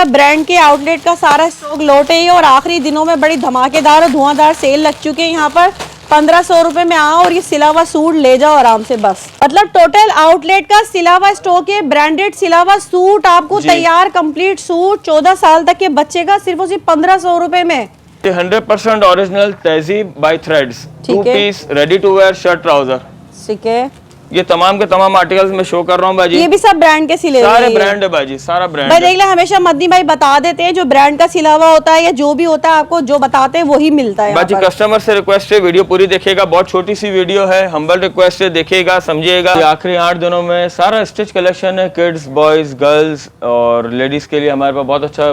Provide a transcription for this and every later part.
सब ब्रांड के आउटलेट का सारा स्टॉक लौट है और आखिरी दिनों में बड़ी धमाकेदार और धुआंधार सेल लग चुके हैं। यहाँ पर 1500 रुपए में आओ और ये सिला हुआ सूट ले जाओ आराम से बस। मतलब टोटल आउटलेट का सिला हुआ स्टॉक है, ब्रांडेड सिला हुआ सूट आपको तैयार कंप्लीट सूट 14 साल तक के बच्चे का सिर्फ और सिर्फ 1500 रुपए में। 100% original Tehzeeb by threads, 2 piece ready to wear shirt trouser. ठीक है, ये तमाम के तमाम आर्टिकल्स मैं शो कर रहा हूँ बाजी। ये भी सब ब्रांड के सिले हुए हैं, सारे ब्रांड है बाजी, सारा ब्रांड भाई देख ले। हमेशा मदनी भाई बता देते हैं जो ब्रांड का सिला हुआ होता है या जो भी होता है आपको जो बताते हैं वही मिलता है बाजी। कस्टमर से रिक्वेस्ट है वीडियो पूरी देखिएगा, बहुत छोटी सी वीडियो है, हम्बल रिक्वेस्ट है, देखिएगा समझिएगा। आखिरी 8 दिनों में सारा स्टिच कलेक्शन है, किड्स बॉयज गर्ल्स और लेडीज के लिए हमारे पास बहुत अच्छा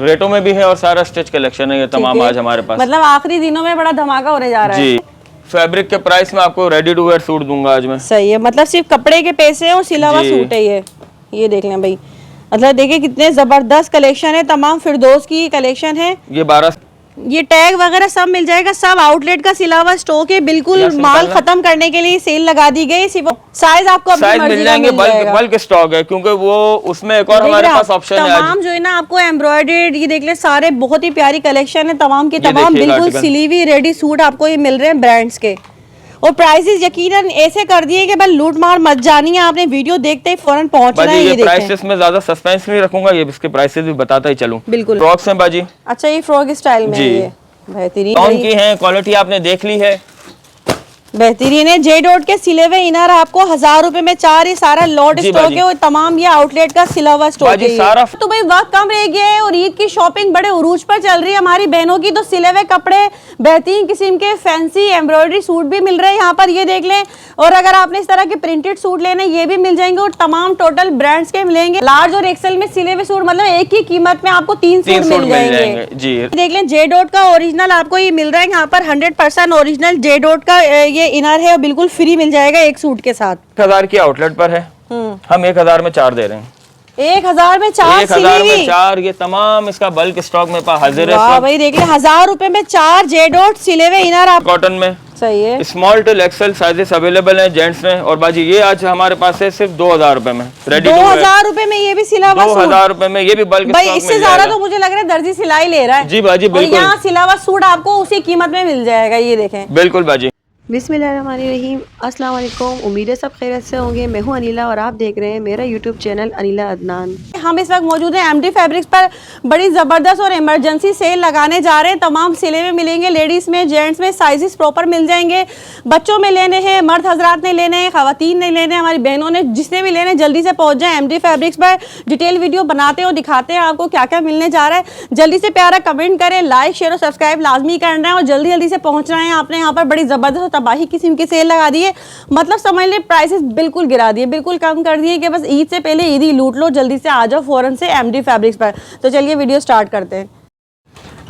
रेटों में भी है और सारा स्टिच कलेक्शन है ये तमाम आज हमारे पास। मतलब आखिरी दिनों में बड़ा धमाका होने जा रहा है जी। फैब्रिक के प्राइस में आपको रेडी टू वेयर सूट दूंगा आज मैं। सही है, मतलब सिर्फ कपड़े के पैसे हैं और सिला हुआ सूट है ये देख लें भाई। मतलब देखिए कितने जबरदस्त कलेक्शन है, तमाम फिरदौस की कलेक्शन है। ये 12 ये टैग वगैरह सब मिल जाएगा, सब आउटलेट का सिला हुआ स्टॉक है, बिल्कुल माल खत्म करने के लिए सेल लगा दी गई। साइज आपको अपनी साइज मर्जी मिल का जाएंगे, मिल जाएगा। बल्क स्टॉक है क्योंकि वो उसमें एक और हमारे पास ऑप्शन है। तमाम जो है ना आपको एम्ब्रॉयडर्ड ये देख ले, सारे बहुत ही प्यारी कलेक्शन है, तमाम के तमाम बिल्कुल सिली हुई रेडी सूट आपको ये मिल रहे हैं ब्रांड्स के। और प्राइसेस यकीनन ऐसे कर दिए कि बस लूट मार मत जानी है, आपने वीडियो देखते ही फौरन पहुंचना है। ये प्राइसेस में ज्यादा सस्पेंस नहीं रखूंगा, ये इसके प्राइसेस भी बताता ही चलूं। बिल्कुल फ्रॉक्स हैं बाजी। अच्छा, ये फ्रॉक स्टाइल में है, ये बेहतरीन कौन की है, क्वालिटी आपने देख ली है, बेहतरीन है। जे डॉट के सिले हुए इनर आपको 1000 रुपए में 4, ये सारा लॉट स्टॉक है और तमाम ये आउटलेट का सिला हुआ स्टॉक है सारा। तो भाई वक्त कम रह गया है और ईद की शॉपिंग बड़े उरूज पर चल रही है हमारी बहनों की, तो सिले हुए कपड़े बेहतरीन किस्म के फैंसी एम्ब्रॉयडरी सूट भी मिल रहे हैं यहाँ पर, ये देख लें। और अगर आपने इस तरह के प्रिंटेड सूट लेने ये भी मिल जाएंगे और तमाम टोटल ब्रांड्स के मिलेंगे। लार्ज और एक्सेल में सिले हुए सूट, मतलब एक ही कीमत में आपको 3 सूट मिल जाएंगे जी। देख लें जे डॉट का ओरिजिनल आपको ये मिल रहा है यहाँ पर, 100% ओरिजिनल जे डॉट का ये इनर है और बिल्कुल फ्री मिल जाएगा एक सूट के साथ। 1000 की आउटलेट पर है, हम 1000 में 4 दे रहे हैं। 1000 में 4 1000 में 4, ये तमाम इसका बल्क स्टॉक में हाजिर है। वाह भाई देख ले, 1000 रुपए में 4 जे डॉट सिले हुए इनर आप कॉटन में। सही है, small to XL sizes available हैं जेंट्स में। और बाजी ये आज हमारे पास है सिर्फ 2000 रुपए में रेडी। 2000 रुपए में ये भी सिला हुआ 2000 रुपए में ये भी बल्क भाई, इससे ज्यादा तो मुझे लग रहा है दर्जी सिलाई ले रहा है। जी बाजी बिल्कुल, यहाँ सिला हुआ सूट आपको उसी कीमत में मिल जाएगा, ये देखें। बिल्कुल बाजी। बिस्मिल्लाहिर्रहमानिर्रहीम, अस्सलाम वालेकुम। उम्मीद है सब खैरियत से होंगे। मैं हूं अनिला और आप देख रहे हैं मेरा यूट्यूब चैनल अनिला अदनान। हम इस वक्त मौजूद हैं एमडी फैब्रिक्स पर, बड़ी ज़बरदस्त और इमरजेंसी सेल लगाने जा रहे हैं। तमाम सिले में मिलेंगे, लेडीज़ में जेंट्स में साइजेस प्रॉपर मिल जाएंगे। बच्चों में लेने हैं, मर्द हजरात ने लेने हैं, खवातीन ने लेने हैं, हमारी बहनों ने जिसने भी लेने जल्दी से पहुँच जाए एमडी फैब्रिक्स पर। डिटेल वीडियो बनाते हैं और दिखाते हैं आपको क्या क्या मिलने जा रहा है। जल्दी से प्यारा कमेंट करें, लाइक शेयर और सब्सक्राइब लाजमी करना है और जल्दी जल्दी से पहुँचना है। आपने यहाँ पर बड़ी ज़बरदस्त और तबाही किस्म की सेल लगा दी है, मतलब समझ ले प्राइसेस बिल्कुल गिरा दिए, बिल्कुल कम कर दिए कि बस ईद से पहले ईद ही लूट लो। जल्दी से आ जाओ फौरन से एमडी फैब्रिक्स पर। तो चलिए वीडियो स्टार्ट करते हैं।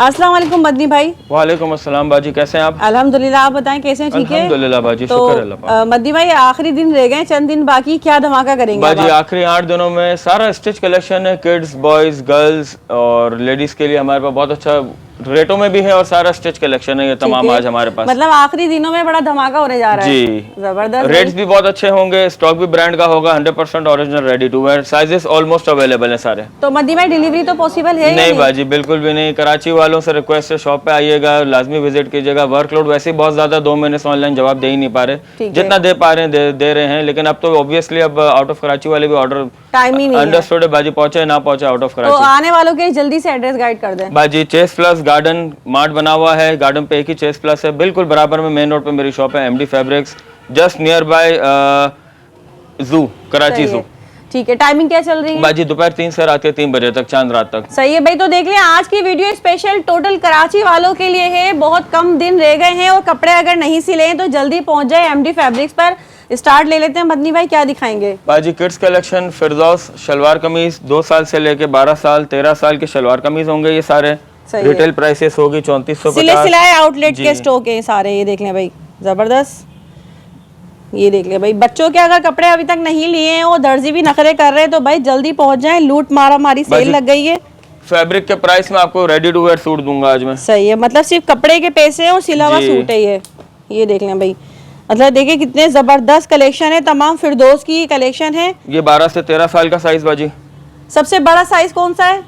अस्सलाम वालेकुम मदनी भाई। वालेकुम अस्सलाम बाजी, कैसे हैं आप? अल्हम्दुलिल्लाह, आप बताएं कैसे हैं? ठीक है अल्हम्दुलिल्लाह बाजी, तो शुक्र अल्लाह। मदनी भाई आखिरी दिन रह गए, चंद दिन बाकी, क्या धमाका करेंगे बाजी? आखिरी 8 दिनों में सारा स्टिच कलेक्शन है, किड्स बॉयज गर्ल्स और लेडीज के लिए हमारे पास बहुत अच्छा रेटों में भी है और सारा स्टिच कलेक्शन है ये तमाम आज हमारे पास। मतलब आखिरी दिनों में बड़ा धमाका होने जा रहा है जी। जबरदस्त, रेट्स भी बहुत अच्छे होंगे, स्टॉक भी ब्रांड का होगा, 100% original ready to wear, sizes almost available है सारे। तो मदनी भाई डिलीवरी तो पॉसिबल है? नहीं बाजी बिल्कुल भी नहीं। कराची वालों से रिक्वेस्ट है शॉप पे आइएगा, लाजमी विजिट कीजिएगा। वर्कलोड वैसे ही बहुत ज्यादा, 2 महीने से ऑनलाइन जवाब दे ही नहीं पा रहे, जितना दे पा रहे हैं दे रहे हैं, लेकिन अब तो ऑब्वियसली अब आउट ऑफ कराची वाले भी ऑर्डर टाइम ही नहीं अंडरस्टूड है बाजी, पहुंचे ना पहुंचे आउट ऑफ कराची। तो आने वालों के जल्दी से एड्रेस गाइड कर दें बाजी। चेस प्लस गार्डन मार्ट बना हुआ है, गार्डन पे एक ही चेस प्लस है, बिल्कुल बराबर में मेन रोड पे मेरी शॉप है MD fabrics, just near by जू, कराची जू। ठीक है, टाइमिंग क्या चल रही है बाजी? दोपहर 3 से रात के 3 बजे तक, चांद रात तक। सही है भाई। तो देख लें आज की वीडियो स्पेशल टोटल कराची वालों के लिए है, बहुत कम दिन रह गए हैं और कपड़े अगर नहीं सिले हैं तो जल्दी पहुंच जाए एमडी फैब्रिक्स पर। स्टार्ट ले लेते हैं मदनी भाई, क्या दिखाएंगे? बाजी किड्स कलेक्शन, फिरदौस शलवार कमीज, 2 साल से लेके 12 साल 13 साल के शलवार कमीज होंगे ये सारे। रिटेल प्राइसेस होगी 3450। सिले सिलाए आउटलेट के स्टॉक है सारे, ये देख लें भाई जबरदस्त। ये देख ले भाई, बच्चों के अगर कपड़े अभी तक नहीं लिए हैं और दर्जी भी नखरे कर रहे हैं तो भाई जल्दी पहुंच जाएं, लूट मारा मारी सेल लग गई है। फैब्रिक के प्राइस में आपको रेडी टू वेयर सूट दूंगा आज मैं। सही है, मतलब सिर्फ कपड़े के पैसे और सिला हुआ सूट है ये देख लें भाई। मतलब देखिए कितने जबरदस्त कलेक्शन है, तमाम फिरदौस की कलेक्शन है। ये 12 से 13 साल का साइज बाजी। सबसे बड़ा साइज कौन सा है?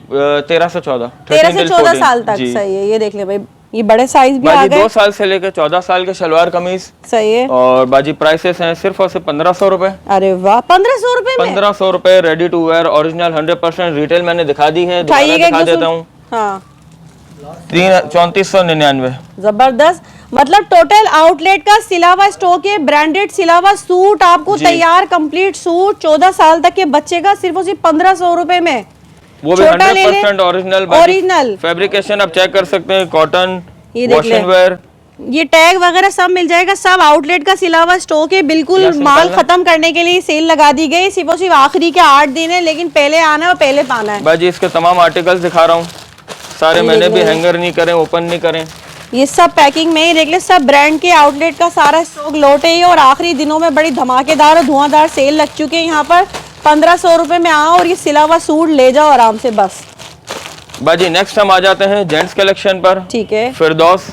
13 से 14, 13 से 14 14 साल तक। जी। सही है, ये देख ले भाई, ये बड़े साइज भी आ बाजी गए। 2 साल से लेकर 14 साल के शलवार कमीज। सही है। और बाजी प्राइसेस हैं सिर्फ और सिर्फ 1500 रुपए। अरे वाह, 1500 रुपए में 1500 रुपए, ready to wear, original 100% retail मैंने दिखा दी है, दोबारा उठाइएगा दिखा एक दो देता सूट। हूँ। हाँ 3499। जबरदस्त, मतलब टोटल आउटलेट का सिला हुआ स्टॉक है, ब्रांडेड सिला हुआ सूट आपको जी। तैयार कंप्लीट सूट 14 साल तक के बच्चे का सिर्फ और सिर्फ 1500 रुपए में। वो भी छोटा ले ले, 100% ओरिजिनल। ओरिजिनल फैब्रिकेशन आप चेक कर सकते हैं, कॉटन, ये देख वॉश ले। And where. ये टैग वगैरह सब मिल जाएगा, सब आउटलेट का सिला हुआ स्टॉक है। बिल्कुल यहाँ से माल निकालना। खत्म करने के लिए सेल लगा दी गई, सिर्फ और सिर्फ आखिरी के 8 दिन है, लेकिन पहले आना है और पहले पाना है। बाजी इसके तमाम आर्टिकल्स दिखा रहा हूँ, सारे ये मैंने देख भी ले। हैंगर नहीं करें, ओपन नहीं करें। ये सब पैकिंग में ही देख ले, सब ब्रांड के आउटलेट का सारा स्टॉक लौटे ही, और आखिरी दिनों में बड़ी धमाकेदार और धुआंधार सेल लग चुके हैं यहाँ पर। 1500 रुपए में आओ और ये सिला हुआ सूट ले जाओ आराम से बस। बाजी नेक्स्ट हम आ जाते हैं जेंट्स कलेक्शन पर। ठीक है, फिरदौस।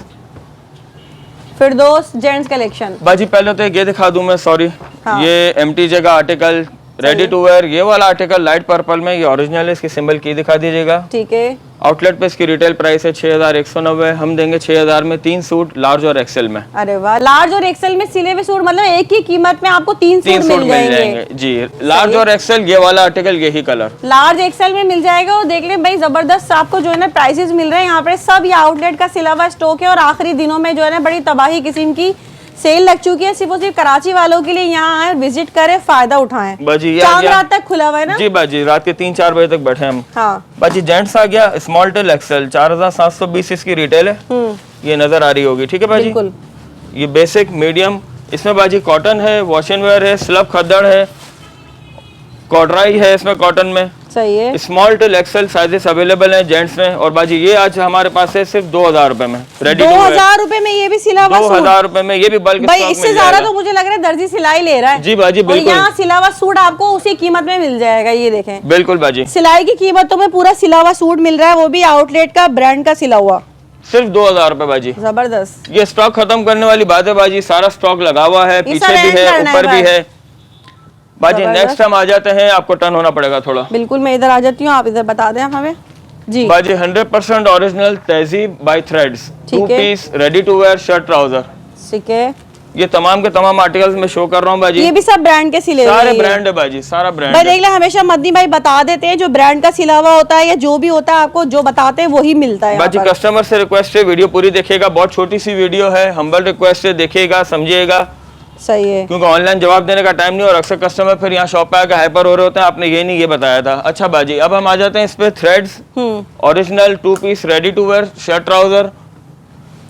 फिरदौस जेंट्स कलेक्शन। बाजी पहले तो ये दिखा दूं मैं, सॉरी। हाँ। ये MTJ का आर्टिकल, रेडी टू वेयर। ये वाला आर्टिकल लाइट पर्पल में, ये ओरिजिनल है, इसकी सिंबल की दिखा दीजिएगा। ठीक है, आउटलेट पे इसकी रिटेल प्राइस है 6190। हम देंगे 6000 में 3 सूट, लार्ज और एक्सेल में। अरे वाह, लार्ज और एक्सेल में सिले हुए सूट, मतलब एक ही कीमत में आपको 3 3 सूट सूट मिल मिल जाएंगे। जाएंगे जी, लार्ज और एक्सेल। ये वाला आर्टिकल यही कलर लार्ज एक्सेल में मिल जाएगा। और देख ले भाई, जबरदस्त आपको जो है ना प्राइसेस मिल रहे हैं यहाँ पे। सब ये आउटलेट का सिला हुआ स्टॉक है, और आखिरी दिनों में जो है ना बड़ी तबाही किस्म की सेल लग चुकी है। सिर्फ और सिर्फ कराची वालों के लिए यहाँ आए, विजिट करें, फायदा उठाएं। बाजी ये चांद आ गया। रात तक खुला हुआ है ना? जी बाजी, रात के 3-4 बजे तक बैठे हम। हाँ। बाजी जेंट्स आ गया, स्मॉल टेल एक्सेल, 4720 इसकी रिटेल है। ये नजर आ रही होगी, ठीक है बाजी। बिल्कुल। ये बेसिक मीडियम, इसमें बाजी कॉटन है, वॉश एंड वेयर है, स्लब खद्दड़ है, कॉटराई है इसमें कॉटन में। सही है। Small till Excel sizes available हैं जेंट्स में। और बाजी ये आज हमारे पास है सिर्फ 2000 रुपए में, रेडी टू वेयर। 2000 रुपए में ये भी सिला हुआ सूट? 2000 रुपए में ये भी बल्क भाई स्टॉक इससे मिल ज्यादा जाएगा। तो मुझे लग रहा है दर्जी सिलाई ले रहा है। जी बाजी और बिल्कुल, यहाँ सिला हुआ सूट आपको उसी कीमत में मिल जाएगा। ये देखें, बिल्कुल बाजी, सिलाई की कीमतों में पूरा सिला हुआ सूट मिल रहा है, वो भी आउटलेट का ब्रांड का सिला हुआ। सिर्फ 2000 रुपए बाजी। जबरदस्त। ये स्टॉक खत्म करने वाली बात है बाजी, सारा स्टॉक लगा हुआ है, ये पीछे सब भी end है, करना है ऊपर भी भाई। है बाजी। जबरदस्त। नेक्स्ट हम आ जाते हैं, आपको टर्न होना पड़ेगा थोड़ा। बिल्कुल, मैं इधर आ जाती हूँ, आप इधर बता दें हमें जी। बाजी 100% ओरिजिनल तहजीब बाय थ्रेड्स, 2 ठीक है। Piece ready to wear shirt trouser. ठीक है, ये तमाम के तमाम आर्टिकल्स में शो कर रहा हूँ बाजी। ये भी सब ब्रांड के सिले हुए सारे हैं। ब्रांड है बाजी, सारा ब्रांड भाई है। देख ले, हमेशा मदनी भाई बता देते हैं, जो ब्रांड का सिला हुआ होता है या जो भी होता है, आपको जो बताते हैं वही मिलता है यहाँ बाजी पर। कस्टमर से रिक्वेस्ट है, वीडियो पूरी देखिएगा, बहुत छोटी सी वीडियो है, हम्बल रिक्वेस्ट है, देखिएगा, समझिएगा, सही है। क्योंकि ऑनलाइन जवाब देने का टाइम नहीं, और अक्सर कस्टमर फिर यहाँ शॉप पे आकर हाइपर हो रहे होते हैं, आपने ये नहीं ये बताया था। अच्छा बाजी, अब हम आ जाते हैं इस पे threads, original 2 piece ready to wear shirt trouser,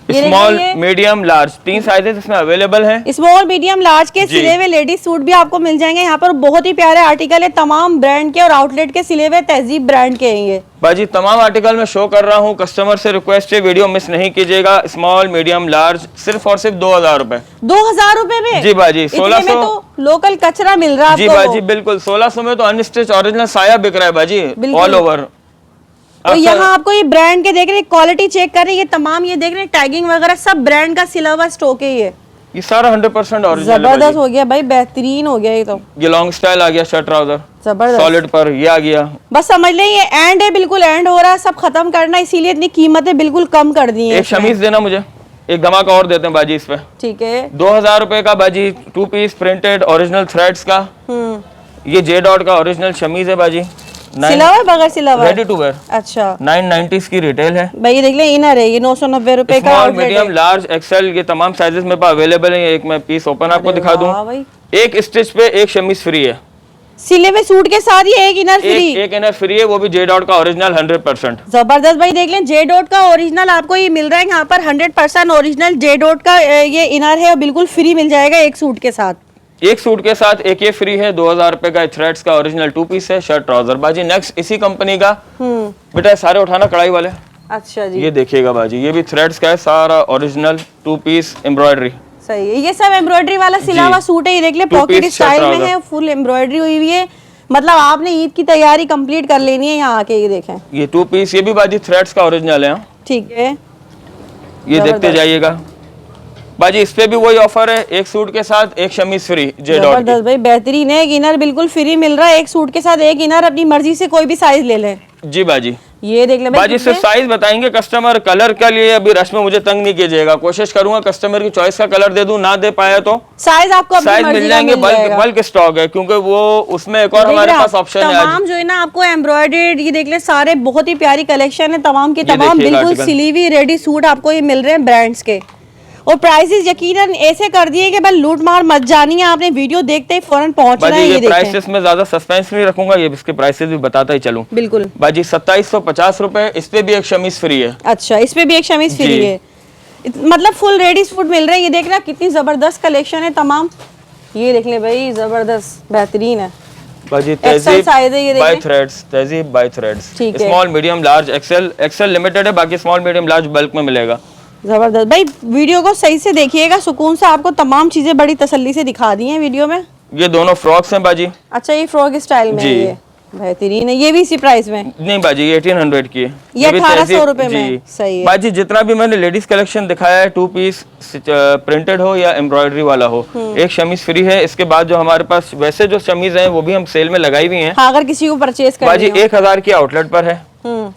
ये देखिए स्मॉल ये। मीडियम लार्ज, 3 साइजेस इसमें अवेलेबल हैं। स्मॉल मीडियम लार्ज के जी। सिले हुए लेडीज सूट भी आपको मिल जाएंगे यहाँ पर। बहुत ही प्यारे आर्टिकल है, तमाम ब्रांड के और आउटलेट के सिले हुए तहजीब ब्रांड के हैं ये। बाजी तमाम आर्टिकल में शो कर रहा हूँ, कस्टमर से रिक्वेस्ट है, वीडियो मिस नहीं कीजिएगा। स्मॉल मीडियम लार्ज सिर्फ और सिर्फ 2000 रुपए। 2000 रुपए में? जी बाजी, इतने 1600 में तो लोकल कचरा मिल रहा है जी आपको। बाजी बिल्कुल। 1600 में तो अनस्टिच ओरिजिनल साया बिक रहा है बाजी, बिल्कुल। All over. तो यहाँ आपको ये ब्रांड के देख रहे हैं, क्वालिटी चेक कर रहे हैं, ये तमाम ये देख रहे हैं टैगिंग वगैरह सब ब्रांड का सिला हुआ स्टॉक है ये सारा 100% ओरिजिनल है जबरदस्त बाजी। हो गया भाई, बेहतरीन हो गया ये तो। ये लॉन्ग स्टाइल आ गया शर्ट ट्राउजर, जबरदस्त। सॉलिड पर ये आ गया। बस समझ लें ये एंड है, बिल्कुल एंड हो रहा है, सब खत्म करना, इसीलिए इतनी कीमतें बिल्कुल कम कर दी हैं एक शमीज देना मुझे, एक धमाका और देते हैं बाजी इस पे। ठीक है। 2000 रुपए का बाजी 2 पीस प्रिंटेड ओरिजिनल थ्रेड्स का। ये जे डॉट का ओरिजिनल शमीज है बाजी, सिला हुआ है बगैर सिला हुआ है? रेडी टू वेयर, अच्छा 990 की रिटेल है। भाई ये देख ले, इनर है ये 990 रुपए का स्मॉल आउटलेट मीडियम है। लार्ज एक्सेल, ये तमाम साइजेस मेरे पास अवेलेबल है। एक मैं पीस ओपन आपको दिखा दूं, वाह भाई। एक स्टिच पे एक शमीज फ्री है, सिले हुए सूट के साथ ही एक इनर फ्री। एक इनर फ्री है, वो भी जे डॉट का ओरिजिनल 100%। जबरदस्त भाई, देख लें जे डॉट का ओरिजिनल आपको ये मिल रहा है यहाँ पर, 100% ओरिजिनल जे डॉट का ये इनर है, और बिल्कुल फ्री मिल जाएगा एक सूट के साथ। एक सूट के साथ एक ये फ्री है। 2000 रुपए का थ्रेड्स का ओरिजिनल 2 पीस है शर्ट ट्राउजर। बाजी नेक्स्ट इसी कंपनी का, बेटा सारे उठाना कढ़ाई वाले। अच्छा जी, ये देखिएगा बाजी, ये भी थ्रेड्स का है, सारा ओरिजिनल 2 पीस एम्ब्रॉयडरी। सही है। ये सब एम्ब्रॉयडरी वाला सिला हुआ सूट है, ये देख ले, 2 पॉकेट piece स्टाइल shirt में trouser। है, फुल एम्ब्रॉयडरी हुई हुई है। मतलब आपने ईद की तैयारी कंप्लीट कर लेनी है यहाँ आके। ये देखें, ये 2 पीस, ये भी बाजी थ्रेड्स का ओरिजिनल है। ठीक है। ये देखते जबरदस्त। जाइएगा। बाजी इस पे भी वही ऑफर है, एक सूट के साथ एक शमीज फ्री जे डॉट की। जबरदस्त भाई, बेहतरीन है। एक इनर बिल्कुल फ्री मिल रहा है, एक सूट के साथ एक इनर, अपनी मर्जी से कोई भी साइज ले लें। जी बाजी। ये देख ले भाई, बाजी सिर्फ साइज बताएंगे कस्टमर, कलर के लिए अभी रश में मुझे तंग नहीं कीजिएगा, कोशिश करूंगा कस्टमर की चॉइस का कलर दे दूं, ना दे पाया तो साइज आपको अपनी साइज मर्जी मिल का जाएंगे। मिल बल्क जाएगा। बल्क स्टॉक है, क्योंकि वो उसमें एक और देख हमारे रहे पास आप, ऑप्शन है। तमाम जो है ना आपको एम्ब्रॉयडर्ड, ये देख ले सारे बहुत ही प्यारी कलेक्शन है, तमाम के ये तमाम देखिएगा बिल्कुल article। सिली हुई रेडी सूट आपको ये मिल रहे हैं ब्रांड्स के। और प्राइसेस यकीनन ऐसे कर दिए कि भाई लूट मार मत जानी है, आपने वीडियो देखते ही फौरन पहुंचना बाजी है। ये ये देखें प्राइसेस में ज्यादा सस्पेंस नहीं रखूंगा, ये इसके प्राइसेस भी बताता ही चलूं। बिल्कुल। बाजी 2750 रुपए, इस पे भी एक शमीज फ्री है। अच्छा, इस पे भी एक शमीज फ्री जी। है, मतलब फुल रेडी सूट मिल रहे हैं। ये देखना कितनी जबरदस्त कलेक्शन है तमाम। ये देख ले भाई, जबरदस्त बेहतरीन है। बाजी एक्सेल साइज है, ये बाय देखें। थ्रेड्स, तहजीब बाय थ्रेड्स, ठीक है। Small medium large XL limited है, बाकी स्मॉल मीडियम लार्ज बल्क में मिलेगा। जबरदस्त भाई, वीडियो को सही से देखिएगा, सुकून से आपको तमाम चीजें बड़ी तसल्ली से दिखा दी हैं वीडियो में। ये दोनों फ्रॉक्स हैं बाजी। अच्छा, ये फ्रॉक स्टाइल में है, जी। ये बेहतरीन है। ये भी इसी प्राइस में? नहीं बाजी, ये 1800 की है। ये भी 1800 तहजीब- रुपए में जी। सही है। बाजी जितना भी मैंने लेडीज कलेक्शन दिखाया है, 2 पीस प्रिंटेड हो या एम्ब्रॉयडरी वाला हो, एक शमीज फ्री है। इसके बाद जो हमारे पास वैसे जो शमीज हैं वो भी हम सेल में लगाई हुई हैं। हाँ, अगर किसी को परचेज बाजी करनी हो। 1000 की आउटलेट पर है,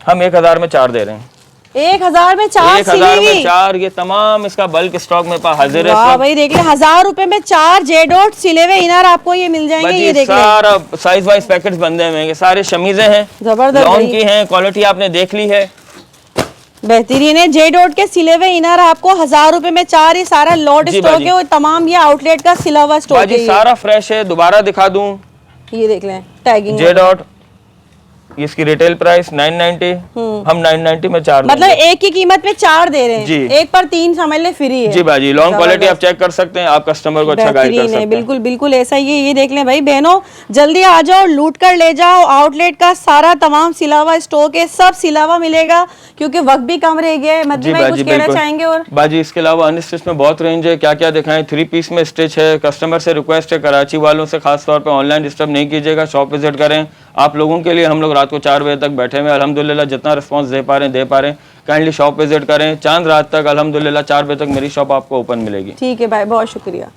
हम 1000 में 4 दे रहे हैं। 1000 में 4 1000 में सिली 4, ये तमाम इसका बल्क स्टॉक में हाजिर है। वाह सब। भाई, देख ले 1000 रुपए में 4 जे डॉट सिले हुए इनर आपको ये मिल जाएंगे। बाजी ये देख ले, सारा साइज वाइज पैकेट्स बंदे हुए हैं, ये सारे शमीजें हैं, जबरदस्त लॉन भाई। की हैं, क्वालिटी आपने देख ली है। बेहतरीन है। जे डॉट के सिले हुए इनर आपको 1000 रुपए में 4, ये सारा लॉट जी स्टॉक बाजी। है और तमाम ये आउटलेट का सिला हुआ स्टॉक है। बाजी सारा फ्रेश है, दोबारा दिखा दूं, ये देख लें टैगिंग, जे डॉट, इसकी रिटेल प्राइस 990, हम 990 में 4 मतलब एक की कीमत में 4 दे रहे हैं। जी। एक पर 3 समझ ले फ्री है। जी बाजी, लॉन्ग क्वालिटी आप जबरदस्त। चेक कर सकते हैं, आप कस्टमर को अच्छा गाइड कर बेहतरीन सकते है, हैं। बिल्कुल बिल्कुल ऐसा ही है। ये देख लें भाई बहनों, जल्दी आ जाओ, लूट कर ले जाओ। आउटलेट का सारा तमाम सिलावा स्टॉक है, सब सिलावा मिलेगा, क्योंकि वक्त भी कम रह गया है। जी मध्य में कुछ कहना चाहेंगे? और बाजी इसके अलावा अनस्टिच में बहुत रेंज है, क्या क्या दिखाएं। 3 पीस में स्टिच है। कस्टमर से रिक्वेस्ट है, कराची वालों से खास तौर पे ऑनलाइन डिस्टर्ब नहीं कीजिएगा, शॉप विजिट करें। आप लोगों के लिए हम लोग रात को 4 बजे तक बैठे हुए हैं, अल्हम्दुलिल्लाह जितना रिस्पांस दे पा रहे हैं। काइंडली शॉप विजिट करें, चांद रात तक अल्हम्दुलिल्लाह 4 बजे तक मेरी शॉप आपको ओपन मिलेगी। ठीक है भाई, बहुत शुक्रिया।